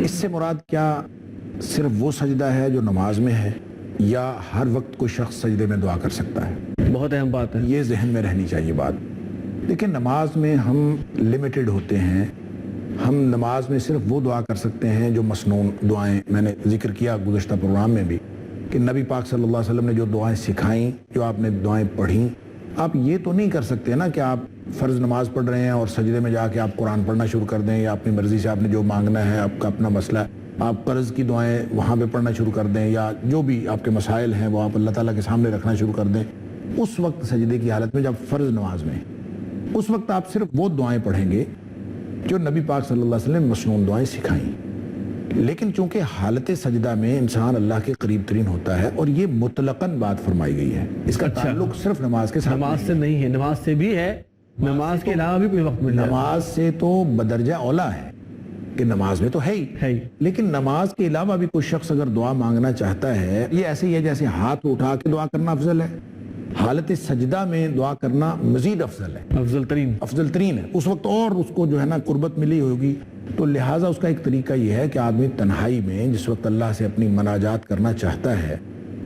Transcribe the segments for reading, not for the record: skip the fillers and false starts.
اس سے مراد کیا صرف وہ سجدہ ہے جو نماز میں ہے، یا ہر وقت کوئی شخص سجدے میں دعا کر سکتا ہے؟ بہت اہم بات ہے، یہ ذہن میں رہنی چاہیے بات۔ لیکن نماز میں ہم لمیٹڈ ہوتے ہیں، ہم نماز میں صرف وہ دعا کر سکتے ہیں جو مسنون دعائیں، میں نے ذکر کیا گزشتہ پروگرام میں بھی کہ نبی پاک صلی اللہ علیہ وسلم نے جو دعائیں سکھائیں، جو آپ نے دعائیں پڑھیں، آپ یہ تو نہیں کر سکتے نا کہ آپ فرض نماز پڑھ رہے ہیں اور سجدے میں جا کے آپ قرآن پڑھنا شروع کر دیں، یا اپنی مرضی سے آپ نے جو مانگنا ہے، آپ کا اپنا مسئلہ ہے، آپ قرض کی دعائیں وہاں پہ پڑھنا شروع کر دیں، یا جو بھی آپ کے مسائل ہیں وہ آپ اللہ تعالیٰ کے سامنے رکھنا شروع کر دیں اس وقت سجدے کی حالت میں، جب فرض نماز میں اس وقت آپ صرف وہ دعائیں پڑھیں گے جو نبی پاک صلی اللہ علیہ وسلم نے مسنون دعائیں سکھائیں۔ لیکن چونکہ حالت سجدہ میں انسان اللہ کے قریب ترین ہوتا ہے، اور یہ مطلقاً بات فرمائی گئی ہے، اس کا تعلق صرف نماز کے ساتھ نماز سے نہیں ہے، نماز سے بھی ہے، نماز کے علاوہ بھی کوئی وقت مل جائے، نماز سے تو بدرجہ اولا ہے کہ نماز میں تو ہے ہی، لیکن نماز کے علاوہ بھی کوئی شخص اگر دعا مانگنا چاہتا ہے، یہ ایسے ہی ہے جیسے ہاتھ اٹھا کے دعا کرنا افضل ہے، حالت سجدہ میں دعا کرنا مزید افضل ہے، افضل ترین ہے، اس وقت اور اس کو جو ہے نا قربت ملی ہوگی۔ تو لہٰذا اس کا ایک طریقہ یہ ہے کہ آدمی تنہائی میں جس وقت اللہ سے اپنی مناجات کرنا چاہتا ہے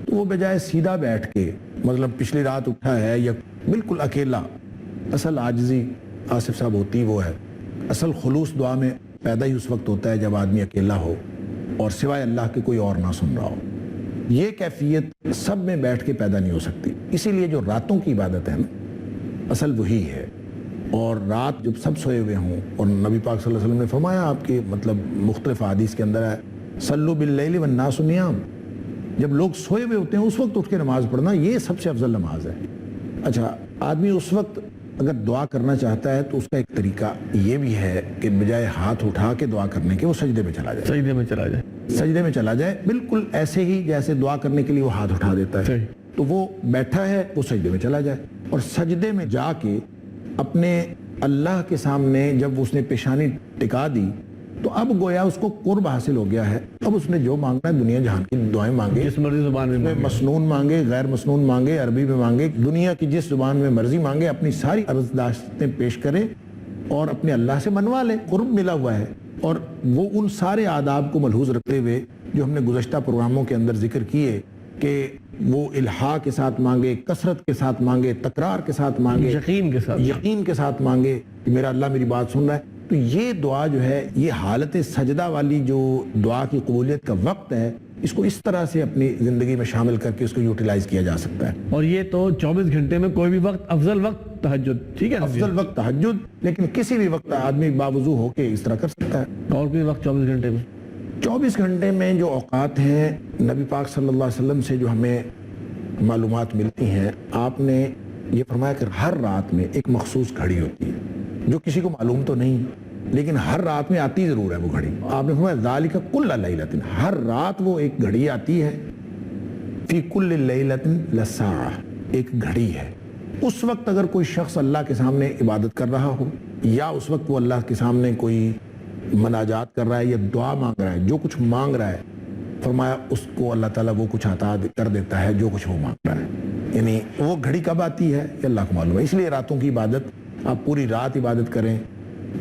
تو وہ بجائے سیدھا بیٹھ کے، مطلب پچھلی رات اٹھا ہے یا بالکل اکیلا، اصل عاجزی آصف صاحب ہوتی وہ ہے، اصل خلوص دعا میں پیدا ہی اس وقت ہوتا ہے جب آدمی اکیلا ہو اور سوائے اللہ کے کوئی اور نہ سن رہا ہو۔ یہ کیفیت سب میں بیٹھ کے پیدا نہیں ہو سکتی، اسی لیے جو راتوں کی عبادت ہے نا اصل وہی ہے، اور رات جب سب سوئے ہوئے ہوں، اور نبی پاک صلی اللہ علیہ وسلم نے فرمایا آپ کے مطلب مختلف حدیث کے اندر ہے صلو باللیل والناس نیام، جب لوگ سوئے ہوئے ہوتے ہیں اس وقت اٹھ کے نماز پڑھنا یہ سب سے افضل نماز ہے۔ اچھا، آدمی اس وقت اگر دعا کرنا چاہتا ہے تو اس کا ایک طریقہ یہ بھی ہے کہ بجائے ہاتھ اٹھا کے دعا کرنے کے وہ سجدے میں چلا جائے، بالکل ایسے ہی جیسے دعا کرنے کے لیے وہ ہاتھ اٹھا دیتا ہے، تو وہ بیٹھا ہے وہ سجدے میں چلا جائے، اور سجدے میں جا کے اپنے اللہ کے سامنے جب اس نے پیشانی ٹکا دی تو اب گویا اس کو قرب حاصل ہو گیا ہے، اب اس نے جو مانگنا ہے دنیا جہان کی دعائیں مانگے، جس مرضی زبان میں مسنون مانگے، غیر مسنون مانگے، عربی میں مانگے، دنیا کی جس زبان میں مرضی مانگے، اپنی ساری عرضداشتیں پیش کرے اور اپنے اللہ سے منوا لے، قرب ملا ہوا ہے۔ اور وہ ان سارے آداب کو ملحوظ رکھتے ہوئے جو ہم نے گزشتہ پروگراموں کے اندر ذکر کیے کہ وہ الہا کے ساتھ مانگے، کثرت کے ساتھ مانگے، تکرار کے ساتھ مانگے، یقین کے ساتھ مانگے کہ میرا اللہ میری بات سن رہا ہے، تو یہ دعا جو ہے یہ حالت سجدہ والی جو دعا کی قبولیت کا وقت ہے، اس کو اس طرح سے اپنی زندگی میں شامل کر کے اس کو یوٹیلائز کیا جا سکتا ہے۔ اور یہ تو 24 گھنٹے میں کوئی بھی وقت، افضل وقت تہجد، ٹھیک ہے، افضل وقت تہجد، لیکن کسی بھی وقت آدمی باوضو ہو کے اس طرح کر سکتا ہے۔ اور کوئی وقت 24 گھنٹے میں 24 گھنٹے میں جو اوقات ہیں نبی پاک صلی اللہ علیہ وسلم سے جو ہمیں معلومات ملتی ہیں، آپ نے یہ فرمایا کہ ہر رات میں ایک مخصوص گھڑی ہوتی ہے جو کسی کو معلوم تو نہیں، لیکن ہر رات میں آتی ضرور ہے وہ گھڑی۔ آپ نے فرمایا ذالک کل لیلۃ، ہر رات وہ ایک گھڑی آتی ہے، فی کل لیلۃ لساعہ، ایک گھڑی ہے۔ اس وقت اگر کوئی شخص اللہ کے سامنے عبادت کر رہا ہو، یا اس وقت وہ اللہ کے سامنے کوئی مناجات کر رہا ہے یا دعا مانگ رہا ہے، جو کچھ مانگ رہا ہے، فرمایا اس کو اللہ تعالیٰ وہ کچھ عطا کر دیتا ہے جو کچھ وہ مانگ رہا ہے۔ یعنی وہ گھڑی کب آتی ہے یہ اللہ کو معلوم ہے، اس لیے راتوں کی عبادت آپ پوری رات عبادت کریں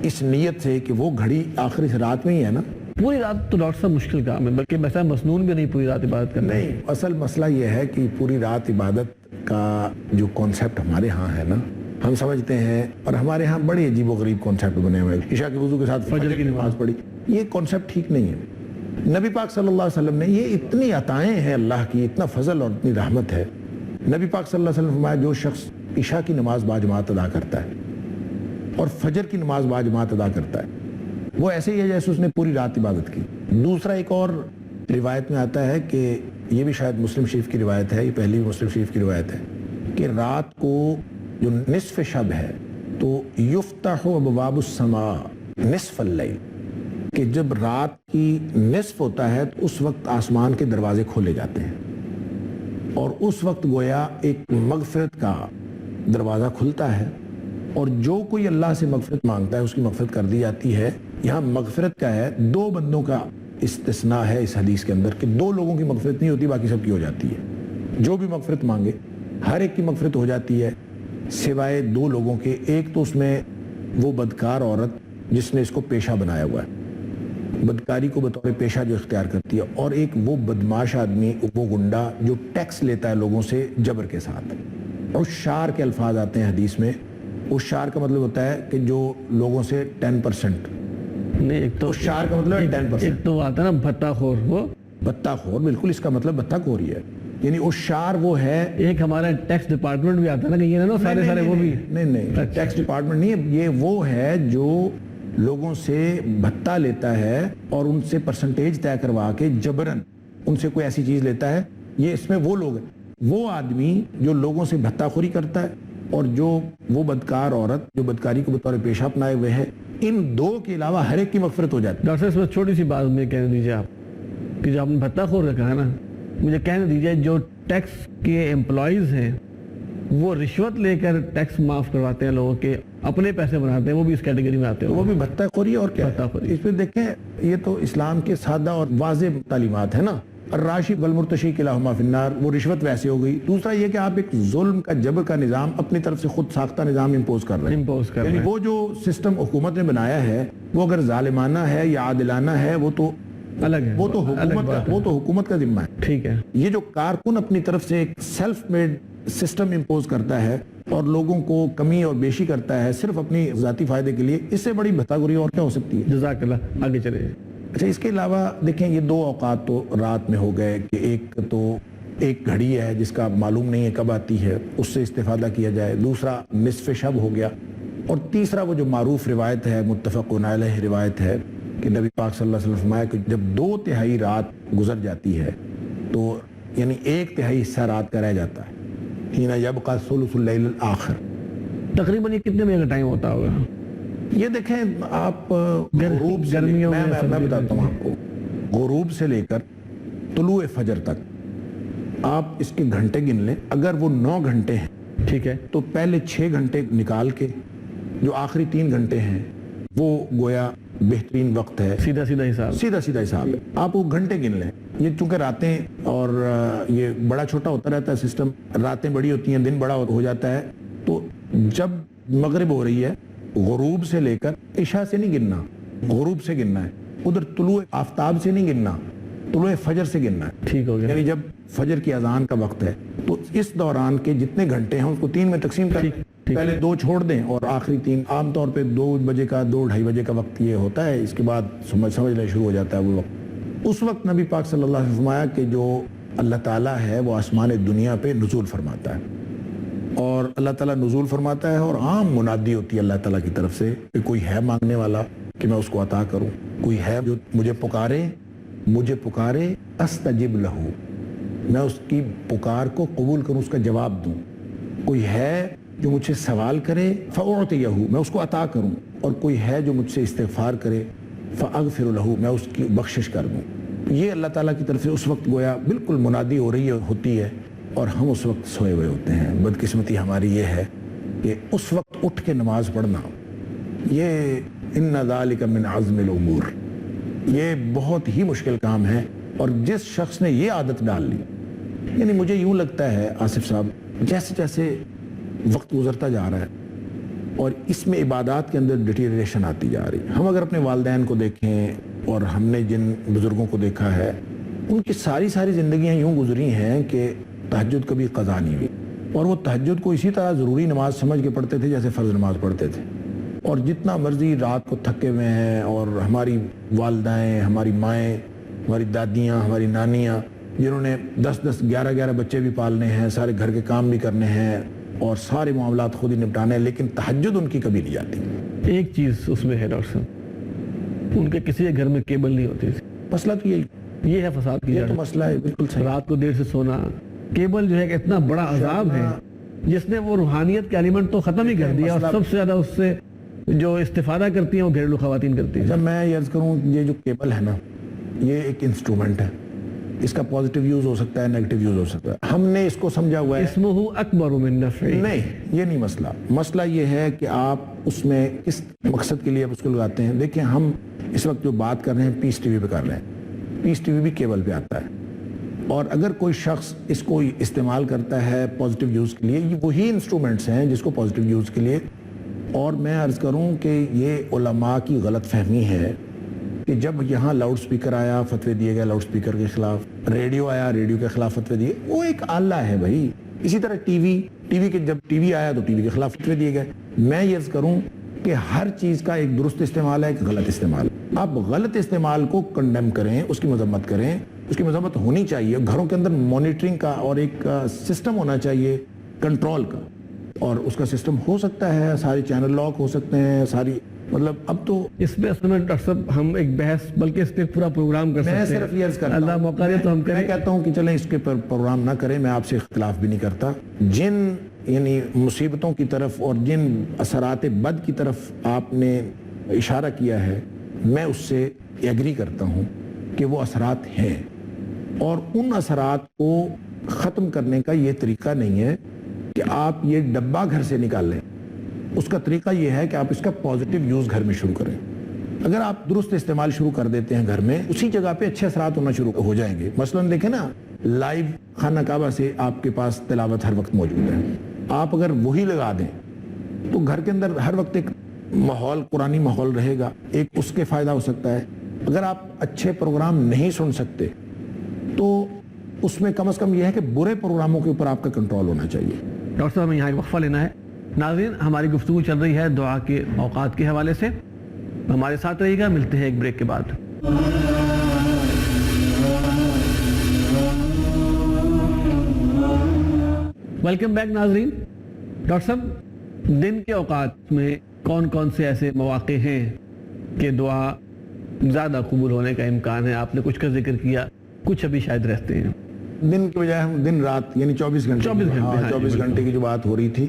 اس نیت سے کہ وہ گھڑی آخری سے رات میں ہی ہے نا۔ پوری رات تو ڈاکٹر صاحب مشکل کام ہے، بلکہ مثلا مسنون بھی نہیں پوری رات عبادت کرنا۔ نہیں، اصل مسئلہ یہ ہے کہ پوری رات عبادت کا جو کانسیپٹ ہمارے ہاں ہے نا، ہم سمجھتے ہیں، اور ہمارے ہاں بڑے عجیب و غریب کانسیپٹ بنے ہوئے، عشاء کے وضو کے ساتھ فجر کی نماز پڑھی، یہ کانسیپٹ ٹھیک نہیں ہے۔ نبی پاک صلی اللہ علیہ وسلم نے یہ اتنی عطائیں ہیں اللہ کی، اتنا فضل اور اتنی رحمت ہے، نبی پاک صلی اللہ علیہ وسلم فرمایا جو شخص عشاء کی نماز باجماعت ادا کرتا ہے اور فجر کی نماز باجماعت ادا کرتا ہے، وہ ایسے ہی ہے جیسے اس نے پوری رات عبادت کی۔ دوسرا ایک اور روایت میں آتا ہے کہ یہ بھی شاید مسلم شریف کی روایت ہے، یہ پہلی مسلم شریف کی روایت ہے کہ رات کو جو نصف شب ہے تو یفتح ابواب السماء نصف اللیل، کہ جب رات کی نصف ہوتا ہے تو اس وقت آسمان کے دروازے کھولے جاتے ہیں، اور اس وقت گویا ایک مغفرت کا دروازہ کھلتا ہے، اور جو کوئی اللہ سے مغفرت مانگتا ہے اس کی مغفرت کر دی جاتی ہے۔ یہاں مغفرت کا ہے، دو بندوں کا استثناء ہے اس حدیث کے اندر کہ دو لوگوں کی مغفرت نہیں ہوتی، باقی سب کی ہو جاتی ہے۔ جو بھی مغفرت مانگے ہر ایک کی مغفرت ہو جاتی ہے، سوائے دو لوگوں کے، ایک تو اس میں وہ بدکار عورت جس نے اس کو پیشہ بنایا ہوا ہے، بدکاری کو بطور پیشہ جو اختیار کرتی ہے، اور ایک وہ بدماش آدمی، وہ گنڈا جو ٹیکس لیتا ہے لوگوں سے جبر کے ساتھ. عشار کے الفاظ آتے ہیں حدیث میں. عشار کا مطلب ہوتا ہے کہ جو لوگوں سے 10%. نہیں، ایک تو عشار کا مطلب ہے 10%. ایک تو آتا ہے نا بھتہ خور، وہ بتہ خور، بالکل اس کا مطلب بتہ خور ہی ہے. یعنی عشار وہ ہے. ایک ہمارا ٹیکس ڈپارٹمنٹ بھی آتا ہے نا، کہ یہ نا سارے وہ بھی. نہیں، ٹیکس ڈپارٹمنٹ نہیں ہے. یہ وہ ہے جو لوگوں سے بھتہ لیتا ہے اور ان سے پرسنٹیج طے کروا کے جبرن ان سے کوئی ایسی چیز لیتا ہے. یہ اس میں وہ لوگ ہیں، وہ آدمی جو لوگوں سے بھتہ خوری کرتا ہے، اور جو وہ بدکار عورت جو بدکاری کو بطور پیشہ اپنائے ہوئے ہے. ان دو کے علاوہ ہر ایک کی مغفرت ہو جاتی ہے. ڈاکٹر صاحب، اس میں چھوٹی سی بات مجھے کہنے دیجیے آپ، کہ جو آپ نے بھتہ خور کا کہا نا، مجھے کہنے دیجیے جو ٹیکس کے امپلائیز ہیں وہ رشوت لے کر ٹیکس معاف کرواتے ہیں لوگوں کے، اپنے پیسے بناتے ہیں، وہ بھی اس کیٹیگری میں آتے ہیں. وہ بھی بھتہ خوری. اور کیا بھتہ خوری. اس پہ دیکھیں، یہ تو اسلام کے سادہ اور واضح تعلیمات ہیں نا. الراشی والمرتشی کلاہما فی النار، وہ رشوت ویسے ہو گئی. دوسرا یہ کہ آپ ایک ظلم کا جبر کا نظام اپنی طرف سے خود ساختہ نظام امپوز کر رہے ہیں. یعنی وہ جو سسٹم حکومت نے بنایا ہے وہ اگر ظالمانہ ہے یا عادلانہ ہے وہ تو الگ ہے، وہ تو حکومت کا ذمہ ہے. ٹھیک ہے. یہ جو کارکن اپنی طرف سے ایک سیلف میڈ سسٹم امپوز کرتا ہے اور لوگوں کو کمی اور بیشی کرتا ہے صرف اپنی ذاتی فائدے کے لیے، اس سے بڑی بھتہ خوری اور کیا ہو سکتی ہے. جزاک اللہ. آگے چلے. اچھا، اس کے علاوہ دیکھیں، یہ دو اوقات تو رات میں ہو گئے کہ ایک گھڑی ہے جس کا معلوم نہیں ہے کب آتی ہے، اس سے استفادہ کیا جائے. دوسرا نصف شب ہو گیا. اور تیسرا وہ جو معروف روایت ہے، متفق علیہ روایت ہے، کہ نبی پاک صلی اللہ علیہ وسلم فرمایا کہ جب 2/3 رات گزر جاتی ہے تو یعنی 1/3 حصہ رات کا رہ جاتا ہے، حین یبقى ثلث اللیل الآخر. تقریباً یہ کتنے بجے کا ٹائم ہوتا ہوگا؟ یہ دیکھیں آپ غروب سے میں بتاتا ہوں آپ کو، غروب سے لے کر طلوع فجر تک آپ اس کے گھنٹے گن لیں. اگر وہ 9 گھنٹے ہیں، ٹھیک ہے، تو پہلے 6 گھنٹے نکال کے جو آخری 3 گھنٹے ہیں وہ گویا بہترین وقت ہے. سیدھا حساب ہے. آپ وہ گھنٹے گن لیں. یہ چونکہ راتیں اور یہ بڑا چھوٹا ہوتا رہتا ہے سسٹم، راتیں بڑی ہوتی ہیں، دن بڑا ہو جاتا ہے. تو جب مغرب ہو رہی ہے، غروب سے لے کر عشاء سے نہیں گننا، غروب سے گننا ہے. ادھر طلوع آفتاب سے نہیں گننا، طلوع فجر سے گننا ہے. ٹھیک ہو گیا. یعنی جب فجر کی اذان کا وقت ہے تو اس دوران کے جتنے گھنٹے ہیں اس کو 3 میں تقسیم کر، پہلے 2 چھوڑ دیں اور آخری 3. عام طور پہ 2 بجے کا 2-2:30 بجے کا وقت یہ ہوتا ہے. اس کے بعد سمجھ لے شروع ہو جاتا ہے وہ وقت. اس وقت نبی پاک صلی اللہ علیہ وسلم فرمایا کہ جو اللہ تعالیٰ ہے وہ آسمان دنیا پہ نزول فرماتا ہے، اور اللہ تعالیٰ نزول فرماتا ہے اور عام منادی ہوتی ہے اللہ تعالیٰ کی طرف سے کہ کوئی ہے مانگنے والا کہ میں اس کو عطا کروں، کوئی ہے جو مجھے پکارے استجب لہو، میں اس کی پکار کو قبول کروں، اس کا جواب دوں. کوئی ہے جو مجھ سے سوال کرے فاعطیہ، میں اس کو عطا کروں. اور کوئی ہے جو مجھ سے استغفار کرے فاغفر لہو، میں اس کی بخشش کر دوں. یہ اللہ تعالیٰ کی طرف سے اس وقت گویا بالکل منادی ہو رہی ہوتی ہے اور ہم اس وقت سوئے ہوئے ہوتے ہیں. بدقسمتی ہماری یہ ہے کہ اس وقت اٹھ کے نماز پڑھنا، یہ ان ذالک من عزم الامور، یہ بہت ہی مشکل کام ہے. اور جس شخص نے یہ عادت ڈال لی، یعنی مجھے یوں لگتا ہے آصف صاحب، جیسے جیسے وقت گزرتا جا رہا ہے اور اس میں عبادات کے اندر ڈیٹیریشن آتی جا رہی. ہم اگر اپنے والدین کو دیکھیں اور ہم نے جن بزرگوں کو دیکھا ہے، ان کی ساری زندگیاں یوں گزری ہیں کہ تہجد کبھی قضا نہیں ہوئی، اور وہ تہجد کو اسی طرح ضروری نماز سمجھ کے پڑھتے تھے جیسے فرض نماز پڑھتے تھے. اور جتنا مرضی رات کو تھکے ہوئے ہیں، اور ہماری والدائیں، ہماری مائیں، ہماری دادیاں، ہماری نانیاں، جنہوں نے 10-10 11-11 بچے بھی پالنے ہیں، سارے گھر کے کام بھی کرنے ہیں اور سارے معاملات خود ہی نپٹانے ہیں، لیکن تہجد ان کی کبھی نہیں جاتی. ایک چیز اس میں ہے ڈاکٹر صاحب، ان کے کسی گھر میں کیبل نہیں ہوتی تھی. مسئلہ تو یہ ہے فساد کی. یہ تو مسئلہ ہے، بالکل صحیح. رات کو دیر سے سونا، کیبل جو ہے کہ اتنا بڑا عذاب ہے جس نے وہ روحانیت کے ایلیمنٹ تو ختم ہی کر دیا، اور سب سے زیادہ اس سے جو استفادہ کرتی ہیں وہ گھریلو خواتین کرتی ہیں. جب میں یہ عرض کروں، یہ جو کیبل ہے نا، یہ ایک انسٹرومنٹ ہے. اس کا پازیٹیو یوز ہو سکتا ہے، نیگیٹیو یوز ہو سکتا ہے. ہم نے اس کو سمجھا ہوا ہے اسمہ اکبر من نفعہ. نہیں، یہ نہیں مسئلہ. مسئلہ یہ ہے کہ آپ اس میں کس مقصد کے لیے آپ اس کو لگاتے ہیں. دیکھیں، ہم اس وقت جو بات کر رہے ہیں پیس ٹی وی پہ کر رہے ہیں، پیس ٹی وی بھی کیبل پہ آتا ہے. اور اگر کوئی شخص اس کو استعمال کرتا ہے پازیٹیو یوز کے لیے، یہ وہی انسٹرومنٹس ہیں جس کو پازیٹیو یوز کے لیے. اور میں عرض کروں کہ یہ علماء کی غلط فہمی ہے کہ جب یہاں لاؤڈ سپیکر آیا فتوے دیے گئے لاؤڈ سپیکر کے خلاف، ریڈیو آیا ریڈیو کے خلاف فتوے دیے، وہ ایک آلہ ہے بھائی. اسی طرح ٹی وی کے جب ٹی وی آیا تو ٹی وی کے خلاف فتوے دیے گئے. میں یہ عرض کروں کہ ہر چیز کا ایک درست استعمال ہے ایک غلط استعمال. آپ غلط استعمال کو کنڈیم کریں، اس کی مذمت کریں، اس کی مذمت ہونی چاہیے. گھروں کے اندر مانیٹرنگ کا اور ایک سسٹم ہونا چاہیے کنٹرول کا، اور اس کا سسٹم ہو سکتا ہے، سارے چینل لاک ہو سکتے ہیں، ساری مطلب اب تو اس پہ اصل میں ڈاکٹر صاحب ہم ایک بحث بلکہ اس پہ پورا پروگرام کر سکتے ہیں. میں صرف یہ عرض کرتا اللہ ہوں، موقع دے تو ہم کریں. میں کہتا ہوں کہ چلیں اس کے پر پروگرام نہ کریں. میں آپ سے اختلاف بھی نہیں کرتا. جن یعنی مصیبتوں کی طرف اور جن اثرات بد کی طرف آپ نے اشارہ کیا ہے، میں اس سے ایگری کرتا ہوں کہ وہ اثرات ہیں، اور ان اثرات کو ختم کرنے کا یہ طریقہ نہیں ہے کہ آپ یہ ڈبہ گھر سے نکال لیں. اس کا طریقہ یہ ہے کہ آپ اس کا پازیٹیو یوز گھر میں شروع کریں. اگر آپ درست استعمال شروع کر دیتے ہیں گھر میں، اسی جگہ پہ اچھے اثرات ہونا شروع ہو جائیں گے. مثلاً دیکھیں نا، لائیو خانہ کعبہ سے آپ کے پاس تلاوت ہر وقت موجود ہے. آپ اگر وہی لگا دیں تو گھر کے اندر ہر وقت ایک ماحول، قرآنی ماحول رہے گا، ایک اس کے فائدہ ہو سکتا ہے. اگر آپ اچھے پروگرام نہیں سن سکتے تو اس میں کم از کم یہ ہے کہ برے پروگراموں کے اوپر آپ کا کنٹرول ہونا چاہیے. ڈاکٹر صاحب ہمیں یہاں ایک وقفہ لینا ہے. ناظرین، ہماری گفتگو چل رہی ہے دعا کے اوقات کے حوالے سے. ہمارے ساتھ رہیے گا، ملتے ہیں ایک بریک کے بعد. ویلکم بیک ناظرین. ڈاکٹر صاحب، دن کے اوقات میں کون کون سے ایسے مواقع ہیں کہ دعا زیادہ قبول ہونے کا امکان ہے؟ آپ نے کچھ کا ذکر کیا، کچھ ابھی شاید رہتے ہیں. دن کی بجائے ہم دن رات یعنی 24 گھنٹے کی جو بات ہو رہی تھی،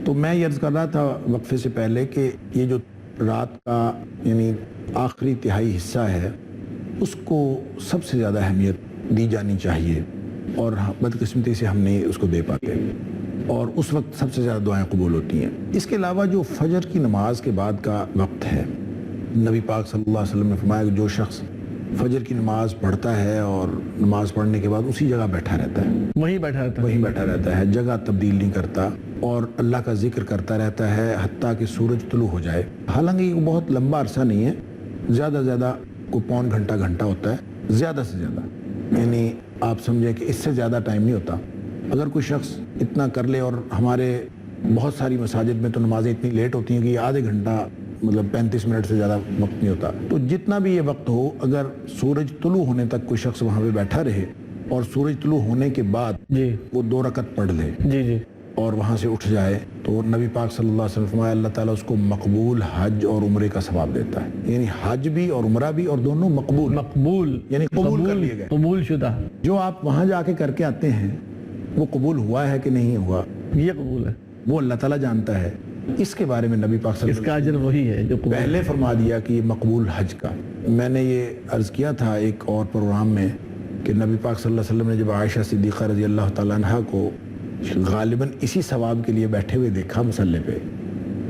تو میں یہ عرض کر رہا تھا وقفے سے پہلے کہ یہ جو رات کا یعنی آخری تہائی حصہ ہے، اس کو سب سے زیادہ اہمیت دی جانی چاہیے، اور بدقسمتی سے ہم نہیں اس کو دے پاتے، اور اس وقت سب سے زیادہ دعائیں قبول ہوتی ہیں. اس کے علاوہ جو فجر کی نماز کے بعد کا وقت ہے، نبی پاک صلی اللہ علیہ وسلم نے فرمایا کہ جو شخص فجر کی نماز پڑھتا ہے اور نماز پڑھنے کے بعد اسی جگہ بیٹھا رہتا ہے، وہیں بیٹھا رہتا ہے، جگہ تبدیل نہیں کرتا، اور اللہ کا ذکر کرتا رہتا ہے حتیٰ کہ سورج طلوع ہو جائے. حالانکہ یہ بہت لمبا عرصہ نہیں ہے، زیادہ زیادہ کو پون گھنٹہ ہوتا ہے، زیادہ سے زیادہ، یعنی آپ سمجھیں کہ اس سے زیادہ ٹائم نہیں ہوتا. اگر کوئی شخص اتنا کر لے، اور ہمارے بہت ساری مساجد میں تو نمازیں اتنی لیٹ ہوتی ہیں کہ یہ آدھے گھنٹہ مطلب 35 منٹ سے زیادہ وقت نہیں ہوتا. تو جتنا بھی یہ وقت ہو، اگر سورج طلوع ہونے تک کوئی شخص وہاں پہ بیٹھا رہے اور سورج طلوع ہونے کے بعد وہ 2 رکعت پڑھ لے اور وہاں سے اٹھ جائے، تو نبی پاک صلی اللہ علیہ وسلم فرمایا اللہ تعالیٰ اس کو مقبول حج اور عمرے کا ثواب دیتا ہے. یعنی حج بھی اور عمرہ بھی، اور دونوں مقبول یعنی قبول کر لیے گئے، قبول شدہ. جو آپ وہاں جا کے کر کے آتے ہیں وہ قبول ہوا ہے کہ نہیں ہوا، یہ قبول ہے، وہ اللہ تعالیٰ جانتا ہے. اس کے بارے میں نبی پاک صلی اللہ علیہ وسلم، اس کا اجر وہی ہے جو پہلے فرما دیا کہ مقبول حج کا. میں نے یہ عرض کیا تھا ایک اور پروگرام میں کہ نبی پاک صلی اللہ علیہ وسلم نے جب عائشہ صدیقہ رضی اللہ تعالیٰ عنہ کو غالباً اسی ثواب کے لیے بیٹھے ہوئے دیکھا مصلی پہ،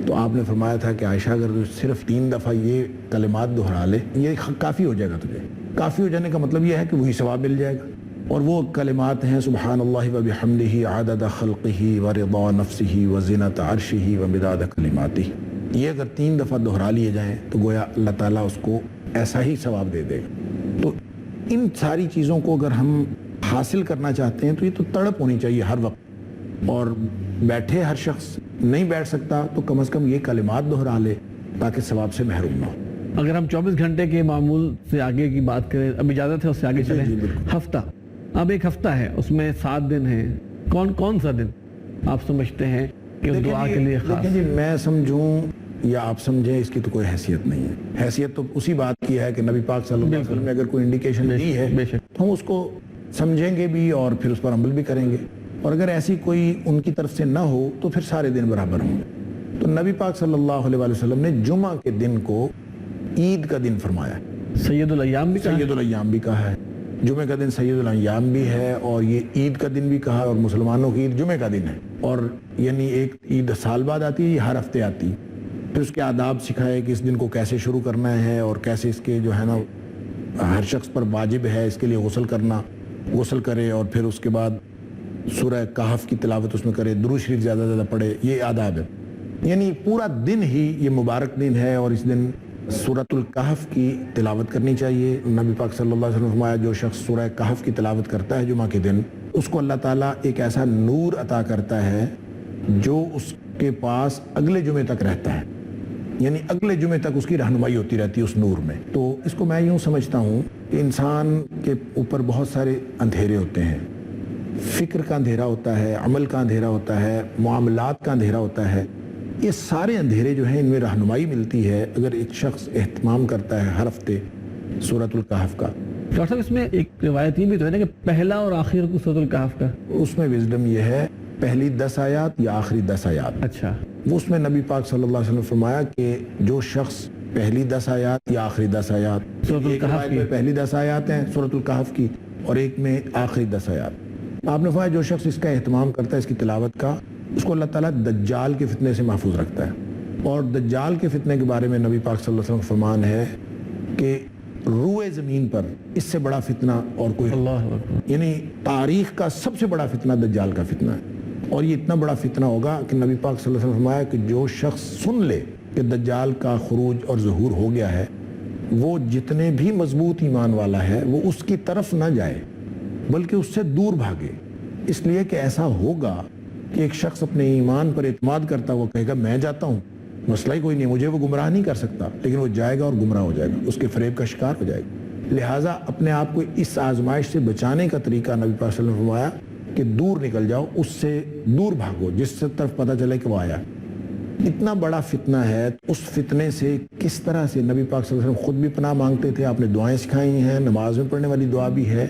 تو آپ نے فرمایا تھا کہ عائشہ اگر صرف 3 دفعہ یہ کلمات دہرا لے، یہ کافی ہو جائے گا تجھے. کافی ہو جانے کا مطلب یہ ہے کہ وہی ثواب مل جائے گا. اور وہ کلمات ہیں سبحان اللہ و بحمدہ عدد خلقہ و رضا نفسہ و زینت عرشہ و مداد کلماتہ. یہ اگر 3 دفعہ دہرا لیے جائیں تو گویا اللہ تعالیٰ اس کو ایسا ہی ثواب دے دے گا. تو ان ساری چیزوں کو اگر ہم حاصل کرنا چاہتے ہیں تو یہ تو تڑپ ہونی چاہیے ہر وقت. اور بیٹھے ہر شخص نہیں بیٹھ سکتا تو کم از کم یہ کلمات دہرا لے تاکہ ثواب سے محروم نہ ہو. اگر ہم 24 گھنٹے کے معمول سے آگے کی بات کریں، اب اجازت ہے اس سے آگے چلیں. ہفتہ، اب ایک ہفتہ ہے، اس میں 7 دن ہیں. کون سا دن آپ سمجھتے ہیں کہ اس دعا کے لیے خاص؟ دیکھیں جی، میں سمجھوں یا آپ سمجھیں، اس کی تو کوئی حیثیت نہیں ہے. حیثیت تو اسی بات کی ہے کہ نبی پاک صلی اللہ علیہ وسلم نے اگر کوئی انڈیکیشن دی ہے تو ہم اس کو سمجھیں گے بھی اور پھر اس پر عمل بھی کریں گے. اور اگر ایسی کوئی ان کی طرف سے نہ ہو تو پھر سارے دن برابر ہوں گے. تو نبی پاک صلی اللہ علیہ وسلم نے جمعہ کے دن کو عید کا دن فرمایا. سید الایام بھی کہا ہے، جمعہ کا دن سید الایام بھی ہے، اور یہ عید کا دن بھی کہا. اور مسلمانوں کی عید جمعہ کا دن ہے، اور یعنی ایک عید سال بعد آتی ہے، یہ ہر ہفتے آتی. پھر اس کے آداب سکھائے کہ اس دن کو کیسے شروع کرنا ہے، اور کیسے اس کے جو ہے نا ہر شخص پر واجب ہے اس کے لیے غسل کرنا، غسل کرے، اور پھر اس کے بعد سورہ کہف کی تلاوت اس میں کرے، درود شریف زیادہ پڑھے. یہ آداب ہے. یعنی پورا دن ہی یہ مبارک دن ہے، اور اس دن سورۃ الکہف کی تلاوت کرنی چاہیے. نبی پاک صلی اللہ علیہ وسلم نے فرمایا جو شخص سورہ کہف کی تلاوت کرتا ہے جمعہ کے دن, اس کو اللہ تعالیٰ ایک ایسا نور عطا کرتا ہے جو اس کے پاس اگلے جمعے تک رہتا ہے, یعنی اگلے جمعے تک اس کی رہنمائی ہوتی رہتی ہے اس نور میں. تو اس کو میں یوں سمجھتا ہوں کہ انسان کے اوپر بہت سارے اندھیرے ہوتے ہیں, فکر کا اندھیرا ہوتا ہے, عمل کا اندھیرا ہوتا ہے, معاملات کا اندھیرا ہوتا ہے. یہ سارے اندھیرے جو ہیں ان میں رہنمائی ملتی ہے اگر ایک شخص اہتمام کرتا ہے ہر ہفتے سورۃ الکہف کا. ڈاکٹر صاحب اس میں ایک روایت یہ بھی تو ہے نا کہ پہلا اور آخر کو سورۃ الکہف کا, اس میں وزڈم یہ ہے پہلی 10 آیات یا آخری 10 آیات. اچھا, وہ اس میں نبی پاک صلی اللہ علیہ وسلم نے فرمایا کہ جو شخص پہلی 10 آیات یا آخری 10 آیات, سورۃ ایک الکہف روایت کی میں پہلی 10 آیات ہیں سورۃ الکہف کی اور ایک میں آخری 10 آیات. آپ نے فرمایا جو شخص اس کا اہتمام کرتا ہے اس کی تلاوت کا, اس کو اللہ تعالیٰ دجال کے فتنے سے محفوظ رکھتا ہے. اور دجال کے فتنے کے بارے میں نبی پاک صلی اللہ علیہ وسلم کا فرمان ہے کہ روئے زمین پر اس سے بڑا فتنہ اور کوئی, اللہ اکبر, یعنی تاریخ کا سب سے بڑا فتنہ دجال کا فتنہ ہے. اور یہ اتنا بڑا فتنہ ہوگا کہ نبی پاک صلی اللہ علیہ وسلم نے فرمایا کہ جو شخص سن لے کہ دجال کا خروج اور ظہور ہو گیا ہے, وہ جتنے بھی مضبوط ایمان والا ہے وہ اس کی طرف نہ جائے بلکہ اس سے دور بھاگے. اس لیے کہ ایسا ہوگا کہ ایک شخص اپنے ایمان پر اعتماد کرتا ہوا کہے گا میں جاتا ہوں, مسئلہ ہی کوئی نہیں, مجھے وہ گمراہ نہیں کر سکتا, لیکن وہ جائے گا اور گمراہ ہو جائے گا, اس کے فریب کا شکار ہو جائے گا. لہٰذا اپنے آپ کو اس آزمائش سے بچانے کا طریقہ نبی پاک صلی اللہ علیہ وسلم نے فرمایا کہ دور نکل جاؤ, اس سے دور بھاگو جس سے طرف پتہ چلے کہ وہ آیا. اتنا بڑا فتنہ ہے, اس فتنے سے کس طرح سے نبی پاک صلی اللہ علیہ وسلم خود بھی پناہ مانگتے تھے, آپ نے دعائیں سکھائی ہیں, نماز میں پڑھنے والی دعا بھی ہے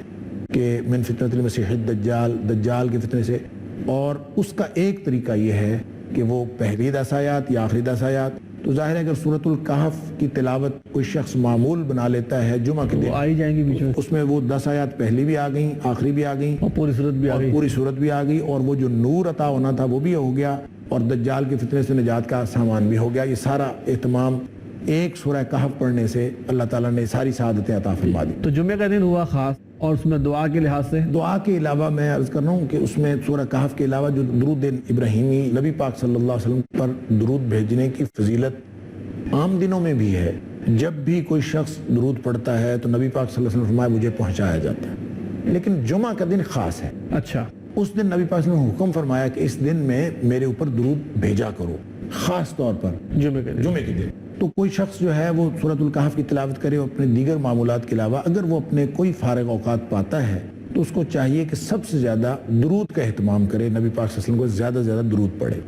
کہ من فتنۃ المسیح الدجال, دجال کے فتنے سے. اور اس کا ایک طریقہ یہ ہے کہ وہ پہلی 10 آیات یا آخری 10 آیات. تو ظاہر ہے اگر سورۃ الکہف کی تلاوت کوئی شخص معمول بنا لیتا ہے جمعہ کے دن, آئی جائیں گی بیچ میں, اس میں وہ 10 آیات پہلی بھی آ گئیں, آخری بھی آ گئیں, اور پوری صورت بھی آ گئی, پوری صورت بھی آ گئی, اور وہ جو نور عطا ہونا تھا وہ بھی ہو گیا, اور دجال کے فتنے سے نجات کا سامان بھی ہو گیا. یہ سارا اہتمام ایک سورہ کہف پڑھنے سے اللہ تعالیٰ نے ساری سعادتیں عطا فرما دی. تو جمعہ کا دن ہوا خاص, اور اس میں دعا کے لحاظ سے, دعا کے علاوہ میں عرض کر رہا ہوں کہ اس میں سورہ کہف کے علاوہ جو درود ابراہیمی نبی پاک صلی اللہ علیہ وسلم پر درود بھیجنے کی فضیلت عام دنوں میں بھی ہے. جب بھی کوئی شخص درود پڑھتا ہے تو نبی پاک صلی اللہ علیہ وسلم نے فرمایا مجھے پہنچایا جاتا ہے, لیکن جمعہ کا دن خاص ہے. اچھا, اس دن نبی پاک صلی اللہ علیہ وسلم نے حکم فرمایا کہ اس دن میں میرے اوپر درود بھیجا کرو, خاص طور پر جمعہ کے دن. تو کوئی شخص جو ہے وہ سورۃ الکہف کی تلاوت کرے اپنے دیگر معمولات کے علاوہ, اگر وہ اپنے کوئی فارغ اوقات پاتا ہے تو اس کو چاہیے کہ سب سے زیادہ درود کا اہتمام کرے, نبی پاک صلی اللہ علیہ وسلم کو زیادہ سے زیادہ درود پڑھے.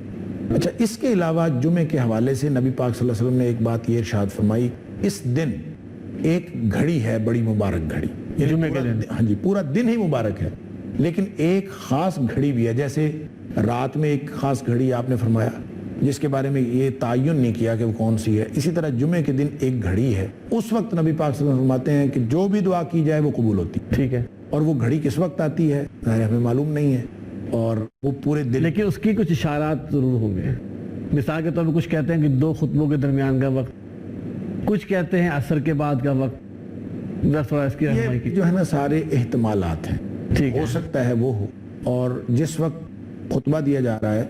اچھا, اس کے علاوہ جمعے کے حوالے سے نبی پاک صلی اللہ علیہ وسلم نے ایک بات یہ ارشاد فرمائی, اس دن ایک گھڑی ہے بڑی مبارک گھڑی, جمعے کے دن, ہاں جی, پورا دن ہی مبارک ہے, لیکن ایک خاص گھڑی بھی ہے. جیسے رات میں ایک خاص گھڑی آپ نے فرمایا جس کے بارے میں یہ تعین نہیں کیا کہ وہ کون سی ہے, اسی طرح جمعے کے دن ایک گھڑی ہے. اس وقت نبی پاک صلی اللہ علیہ وسلم فرماتے ہیں کہ جو بھی دعا کی جائے وہ قبول ہوتی ہے. ٹھیک ہے, اور وہ گھڑی کس وقت آتی ہے ہمیں معلوم نہیں ہے, اور وہ پورے دن, لیکن اس کی کچھ اشارات ضرور ہوں گے. مثال کے طور پر کچھ کہتے ہیں کہ 2 خطبوں کے درمیان کا وقت, کچھ کہتے ہیں عصر کے بعد کا وقت. تھوڑا اس کی رہنمائی کی. جو ہے نا سارے احتمالات ہیں, ٹھیک ہو سکتا ہے وہ ہو. اور جس وقت خطبہ دیا جا رہا ہے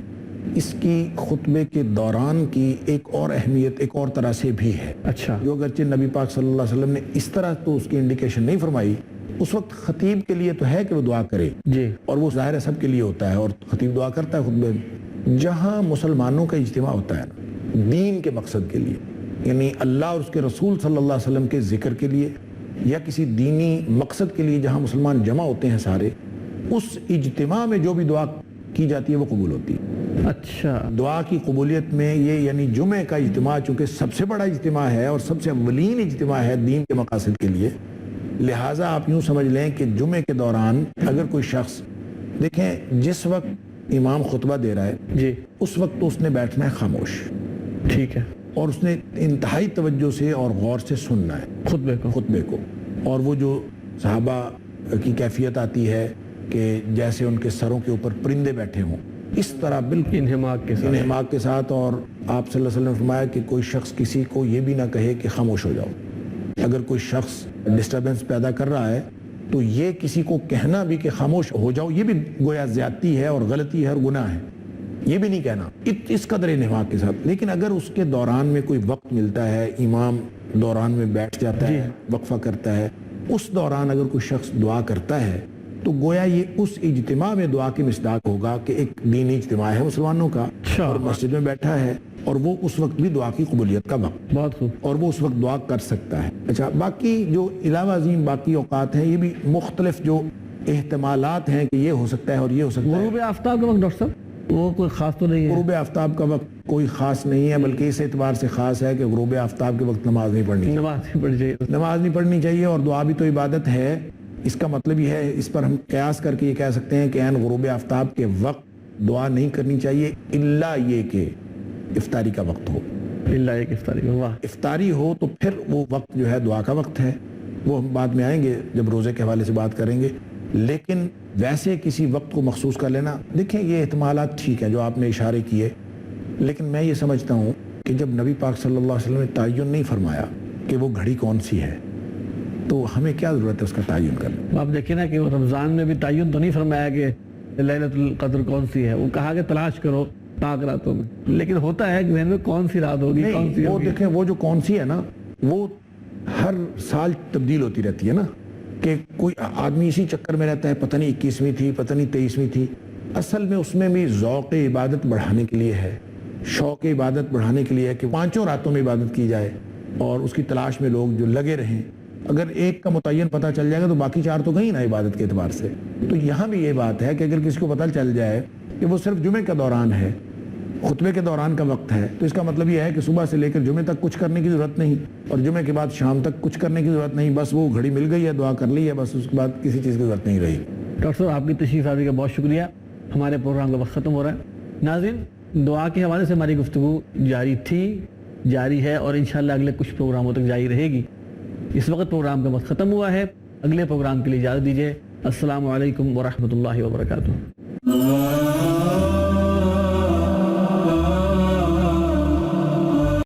اس کی خطبے کے دوران کی ایک اور اہمیت ایک اور طرح سے بھی ہے. اچھا, جو اگرچہ نبی پاک صلی اللہ علیہ وسلم نے اس طرح تو اس کی انڈیکیشن نہیں فرمائی, اس وقت خطیب کے لیے تو ہے کہ وہ دعا کرے, جی, اور وہ ظاہر ہے سب کے لیے ہوتا ہے, اور خطیب دعا کرتا ہے خطبے میں. جہاں مسلمانوں کا اجتماع ہوتا ہے نا دین کے مقصد کے لیے, یعنی اللہ اور اس کے رسول صلی اللہ علیہ وسلم کے ذکر کے لیے یا کسی دینی مقصد کے لیے, جہاں مسلمان جمع ہوتے ہیں سارے, اس اجتماع میں جو بھی دعا کی جاتی ہے وہ قبول ہوتی ہے. اچھا, دعا کی قبولیت میں یہ یعنی جمعہ کا اجتماع چونکہ سب سے بڑا اجتماع ہے اور سب سے اولین اجتماع ہے دین کے مقاصد کے لیے, لہٰذا آپ یوں سمجھ لیں کہ جمعے کے دوران اگر کوئی شخص, دیکھیں جس وقت امام خطبہ دے رہا ہے جی, اس وقت تو اس نے بیٹھنا ہے خاموش, ٹھیک ہے, اور اس نے انتہائی توجہ سے اور غور سے سننا ہے خطبے کو. اور وہ جو صحابہ کی کیفیت آتی ہے کہ جیسے ان کے سروں کے اوپر پرندے بیٹھے ہوں, اس طرح بالکل انہماک کے ساتھ. اور آپ صلی اللہ علیہ وسلم نے فرمایا کہ کوئی شخص کسی کو یہ بھی نہ کہے کہ خاموش ہو جاؤ. اگر کوئی شخص ڈسٹربنس پیدا کر رہا ہے تو یہ کسی کو کہنا بھی کہ خاموش ہو جاؤ, یہ بھی گویا زیادتی ہے اور غلطی ہے اور گناہ ہے. یہ بھی نہیں کہنا اس قدر انہماک کے ساتھ. لیکن اگر اس کے دوران میں کوئی وقت ملتا ہے, امام دوران میں بیٹھ جاتا ہے, وقفہ کرتا ہے, اس دوران اگر کوئی شخص دعا کرتا ہے تو گویا یہ اس اجتماع میں دعا کی مصداق ہوگا کہ ایک دینی اجتماع ہے مسلمانوں کا اور مسجد میں بیٹھا ہے, اور وہ اس وقت بھی دعا کی قبولیت کا وقت, بہت خوب, اور وہ اس وقت دعا کر سکتا ہے. اچھا, باقی جو علاوہ ازیں باقی اوقات ہیں, یہ بھی مختلف جو احتمالات ہیں کہ یہ ہو سکتا ہے اور یہ ہو سکتا ہے. غروب آفتاب کا وقت ڈاکٹر صاحب وہ کوئی خاص تو نہیں ہے؟ غروب آفتاب کا وقت کوئی خاص نہیں ہے, بلکہ اس اعتبار سے خاص ہے کہ غروب آفتاب کے وقت نماز نہیں پڑھنی چاہیے. نماز نہیں پڑھنی چاہیے, اور دعا بھی تو عبادت ہے. اس کا مطلب یہ ہے, اس پر ہم قیاس کر کے یہ کہہ سکتے ہیں کہ عین غروب آفتاب کے وقت دعا نہیں کرنی چاہیے, الا یہ کہ افطاری کا وقت ہو. الا ایک افطاری, واہ, افطاری ہو تو پھر وہ وقت جو ہے دعا کا وقت ہے. وہ ہم بعد میں آئیں گے جب روزے کے حوالے سے بات کریں گے. لیکن ویسے کسی وقت کو مخصوص کر لینا, دیکھیں یہ احتمالات ٹھیک ہے جو آپ نے اشارے کیے, لیکن میں یہ سمجھتا ہوں کہ جب نبی پاک صلی اللہ علیہ وسلم نے تعین نہیں فرمایا کہ وہ گھڑی کون سی ہے, تو ہمیں کیا ضرورت ہے اس کا تعین کرنے. آپ دیکھیں نا کہ وہ رمضان میں بھی تعین تو نہیں فرمایا کہ لیلۃ القدر کون سی ہے, وہ کہا کہ تلاش کرو پاک راتوں میں, لیکن ہوتا ہے کہ ذہن میں کون سی رات ہوگی, کون سی وہ ہوگی. دیکھیں وہ جو کون سی ہے نا, وہ ہر سال تبدیل ہوتی رہتی ہے نا, کہ کوئی آدمی اسی چکر میں رہتا ہے, پتہ نہیں 21ویں تھی, پتہ نہیں 23ویں تھی. اصل میں اس میں بھی ذوق عبادت بڑھانے کے لیے ہے, شوق عبادت بڑھانے کے لیے ہے کہ 5 راتوں میں عبادت کی جائے, اور اس کی تلاش میں لوگ جو لگے رہیں. اگر ایک کا متعین پتہ چل جائے گا تو باقی 4 تو گئی نا عبادت کے اعتبار سے. تو یہاں بھی یہ بات ہے کہ اگر کسی کو پتہ چل جائے کہ وہ صرف جمعے کا دوران ہے, خطبے کے دوران کا وقت ہے, تو اس کا مطلب یہ ہے کہ صبح سے لے کر جمعے تک کچھ کرنے کی ضرورت نہیں, اور جمعے کے بعد شام تک کچھ کرنے کی ضرورت نہیں, بس وہ گھڑی مل گئی ہے, دعا کر لی ہے, بس اس کے بعد کسی چیز کی ضرورت نہیں رہی. ڈاکٹر صاحب آپ کی تشریف آوری کا بہت شکریہ. ہمارے پروگرام کا وقت ختم ہو رہا ہے. ناظرین, دعا کے حوالے سے ہماری گفتگو جاری تھی, جاری ہے, اور انشاءاللہ اگلے کچھ پروگراموں تک جاری رہے گی. اس وقت پروگرام کا وقت ختم ہوا ہے. اگلے پروگرام کے لیے اجازت دیجیے. السلام علیکم ورحمۃ اللہ وبرکاتہ.